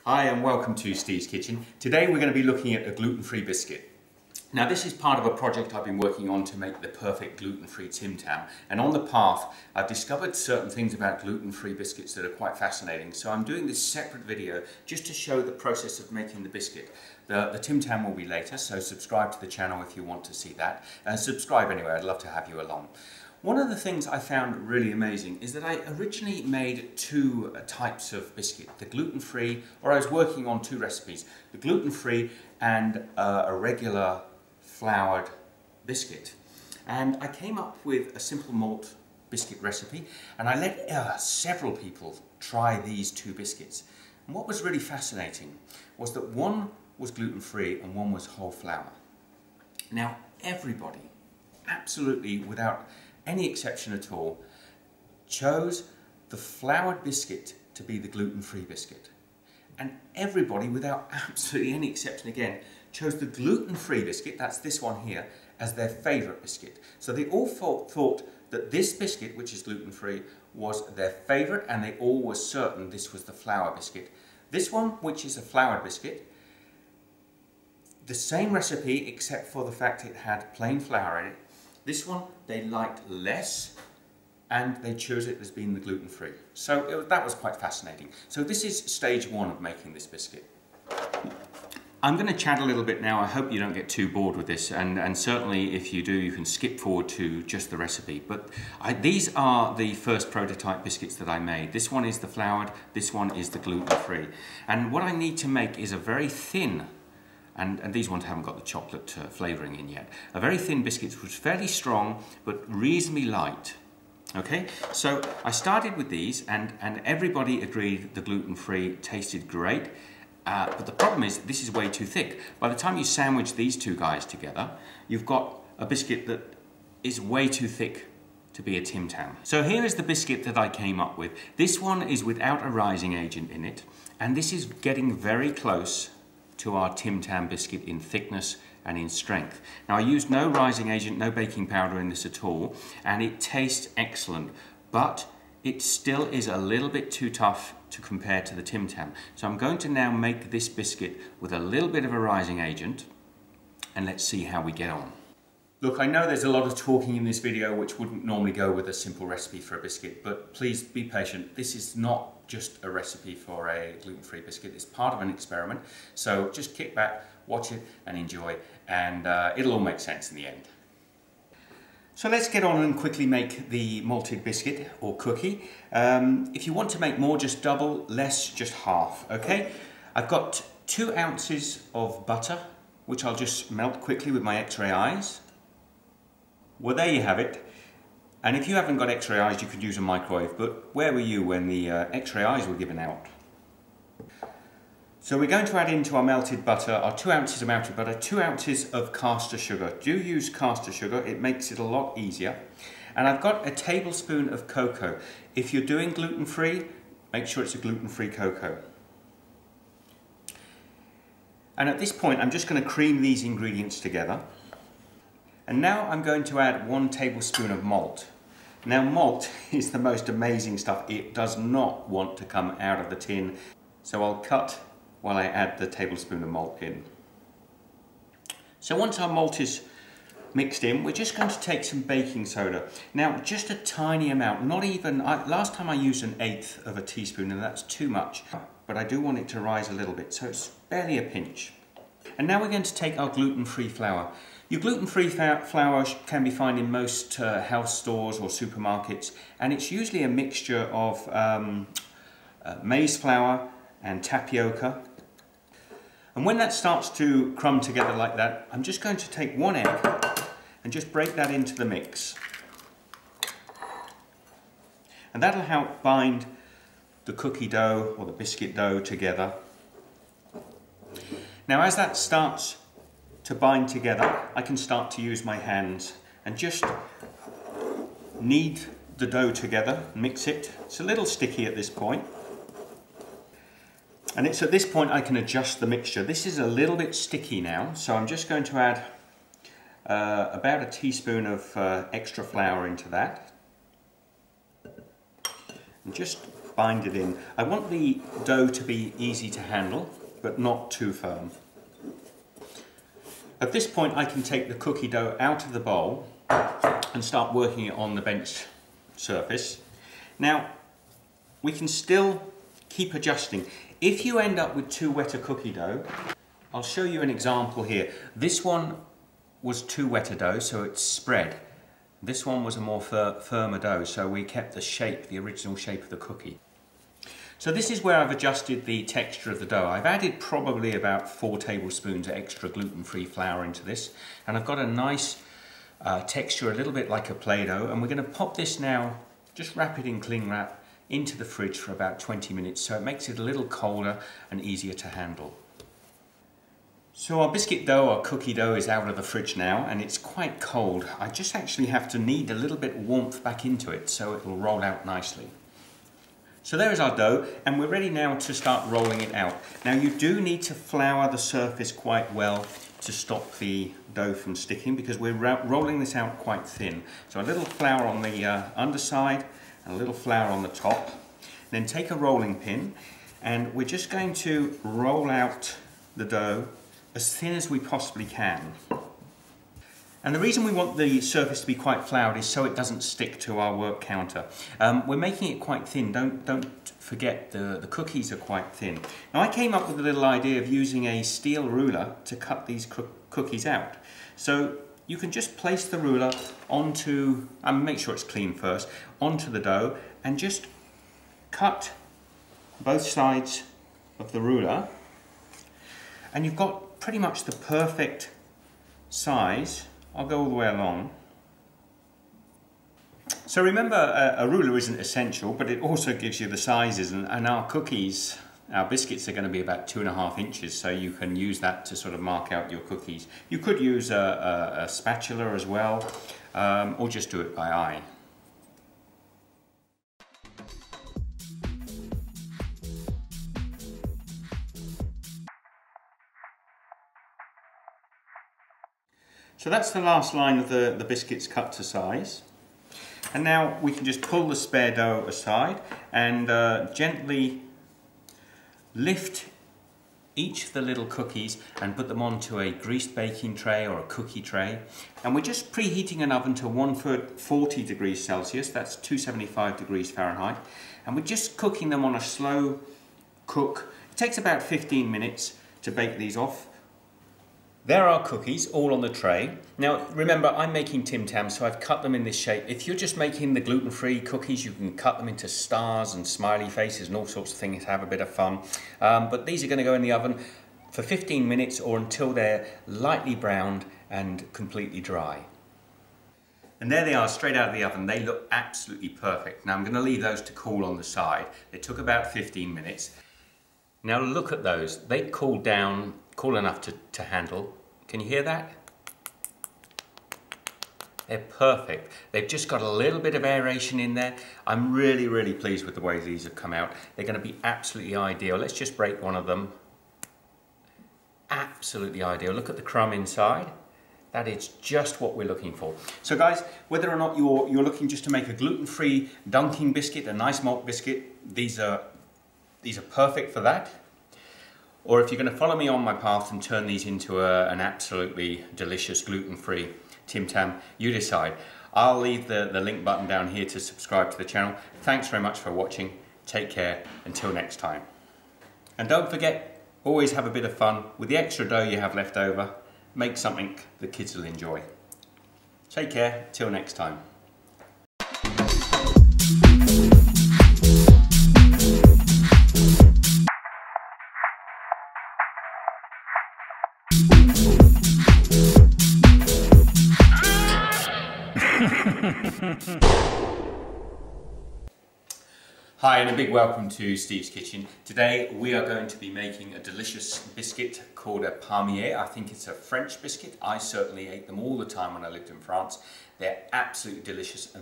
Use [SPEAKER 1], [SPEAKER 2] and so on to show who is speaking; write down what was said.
[SPEAKER 1] Hi and welcome to Steve's Kitchen. Today we're going to be looking at a gluten-free biscuit. Now this is part of a project I've been working on to make the perfect gluten-free Tim Tam, and on the path I've discovered certain things about gluten-free biscuits that are quite fascinating, so I'm doing this separate video just to show the process of making the biscuit. The Tim Tam will be later, so subscribe to the channel if you want to see that, and subscribe anyway, I'd love to have you along. One of the things I found really amazing is that I originally made two types of biscuit, the gluten-free, or I was working on two recipes, the gluten-free and a regular floured biscuit. And I came up with a simple malt biscuit recipe, and I let several people try these two biscuits. And what was really fascinating was that one was gluten-free and one was whole flour. Now everybody, absolutely without any exception at all, chose the floured biscuit to be the gluten-free biscuit. And everybody, without absolutely any exception again, chose the gluten-free biscuit, that's this one here, as their favourite biscuit. So they all thought that this biscuit, which is gluten-free, was their favourite, and they all were certain this was the flour biscuit. This one, which is a floured biscuit, the same recipe except for the fact it had plain flour in it. This one they liked less, and they chose it as being the gluten-free. So that was quite fascinating. So this is stage one of making this biscuit. I'm going to chat a little bit now. I hope you don't get too bored with this, and certainly if you do, you can skip forward to just the recipe. But these are the first prototype biscuits that I made. This one is the floured, this one is the gluten-free. And what I need to make is a very thin, and these ones haven't got the chocolate flavouring in yet, a very thin biscuit which was fairly strong but reasonably light. Okay, so I started with these, and everybody agreed the gluten-free tasted great, but the problem is this is way too thick. By the time you sandwich these two guys together, you've got a biscuit that is way too thick to be a Tim Tam. So here is the biscuit that I came up with. This one is without a rising agent in it, and this is getting very close to our Tim Tam biscuit in thickness and in strength. Now I used no rising agent, no baking powder in this at all, and it tastes excellent, but it still is a little bit too tough to compare to the Tim Tam. So I'm going to now make this biscuit with a little bit of a rising agent, and let's see how we get on. Look, I know there's a lot of talking in this video which wouldn't normally go with a simple recipe for a biscuit, but please be patient. This is not just a recipe for a gluten-free biscuit. It's part of an experiment. So just kick back, watch it and enjoy, and it'll all make sense in the end. So let's get on and quickly make the malted biscuit or cookie. If you want to make more, just double, less, just half, okay? I've got 2 ounces of butter, which I'll just melt quickly with my X-ray eyes. Well, there you have it. And if you haven't got X-ray eyes, you could use a microwave, but where were you when the X-ray eyes were given out? So we're going to add into our melted butter, our 2 ounces of melted butter, 2 ounces of caster sugar. Do use caster sugar, it makes it a lot easier. And I've got a tablespoon of cocoa. If you're doing gluten-free, make sure it's a gluten-free cocoa. And at this point, I'm just going to cream these ingredients together. And now I'm going to add 1 tablespoon of malt. Now malt is the most amazing stuff. It does not want to come out of the tin. So I'll cut while I add the tablespoon of malt in. So once our malt is mixed in, we're just going to take some baking soda. Now just a tiny amount, not even, last time I used 1/8 of a teaspoon, and that's too much. But I do want it to rise a little bit, so it's barely a pinch. And now we're going to take our gluten-free flour. Your gluten-free flour can be found in most health stores or supermarkets, and it's usually a mixture of maize flour and tapioca. And when that starts to crumb together like that, I'm just going to take 1 egg and just break that into the mix. And that'll help bind the cookie dough or the biscuit dough together. Now as that starts to bind together, I can start to use my hands and just knead the dough together, mix it. It's a little sticky at this point. And it's at this point I can adjust the mixture. This is a little bit sticky now, so I'm just going to add about a teaspoon of extra flour into that. And just bind it in. I want the dough to be easy to handle, but not too firm. At this point, I can take the cookie dough out of the bowl and start working it on the bench surface. Now, we can still keep adjusting. If you end up with too wet a cookie dough, I'll show you an example here. This one was too wet a dough, so it's spread. This one was a more firmer dough, so we kept the shape, the original shape of the cookie. So this is where I've adjusted the texture of the dough. I've added probably about 4 tablespoons of extra gluten-free flour into this, and I've got a nice texture, a little bit like a Play-Doh, and we're going to pop this now, just wrap it in cling wrap, into the fridge for about 20 minutes, so it makes it a little colder and easier to handle. So our biscuit dough, our cookie dough, is out of the fridge now, and it's quite cold. I just actually have to knead a little bit of warmth back into it so it will roll out nicely. So there is our dough, and we're ready now to start rolling it out. Now you do need to flour the surface quite well to stop the dough from sticking, because we're rolling this out quite thin. So a little flour on the underside and a little flour on the top. Then take a rolling pin, and we're just going to roll out the dough as thin as we possibly can. And the reason we want the surface to be quite floured is so it doesn't stick to our work counter. We're making it quite thin. Don't forget the cookies are quite thin. Now I came up with a little idea of using a steel ruler to cut these cookies out. So you can just place the ruler onto, make sure it's clean first, onto the dough, and just cut both sides of the ruler, and you've got pretty much the perfect size. I'll go all the way along. So remember, a ruler isn't essential, but it also gives you the sizes, and our cookies, our biscuits are going to be about 2.5 inches, so you can use that to sort of mark out your cookies. You could use a spatula as well, or just do it by eye. So that's the last line of the biscuits cut to size. And now we can just pull the spare dough aside and gently lift each of the little cookies and put them onto a greased baking tray or a cookie tray. And we're just preheating an oven to 140 degrees Celsius, that's 275 degrees Fahrenheit. And we're just cooking them on a slow cook. It takes about 15 minutes to bake these off. There are cookies all on the tray. Now remember, I'm making Tim Tams, so I've cut them in this shape. If you're just making the gluten-free cookies, you can cut them into stars and smiley faces and all sorts of things to have a bit of fun. But these are going to go in the oven for 15 minutes or until they're lightly browned and completely dry. And there they are, straight out of the oven. They look absolutely perfect. Now I'm going to leave those to cool on the side. It took about 15 minutes. Now look at those. They cooled down cool enough to handle. Can you hear that? They're perfect. They've just got a little bit of aeration in there. I'm really, really pleased with the way these have come out. They're going to be absolutely ideal. Let's just break one of them. Absolutely ideal. Look at the crumb inside. That is just what we're looking for. So guys, whether or not you're looking just to make a gluten-free dunking biscuit, a nice malt biscuit, these are perfect for that. Or if you're going to follow me on my path and turn these into an absolutely delicious gluten-free Tim Tam, you decide. I'll leave the link button down here to subscribe to the channel. Thanks very much for watching. Take care. Until next time. And don't forget, always have a bit of fun. With the extra dough you have left over, make something the kids will enjoy. Take care. Till next time. Hi and a big welcome to Steve's Kitchen. Today we are going to be making a delicious biscuit called a palmier. I think it's a French biscuit. I certainly ate them all the time when I lived in France. They're absolutely delicious.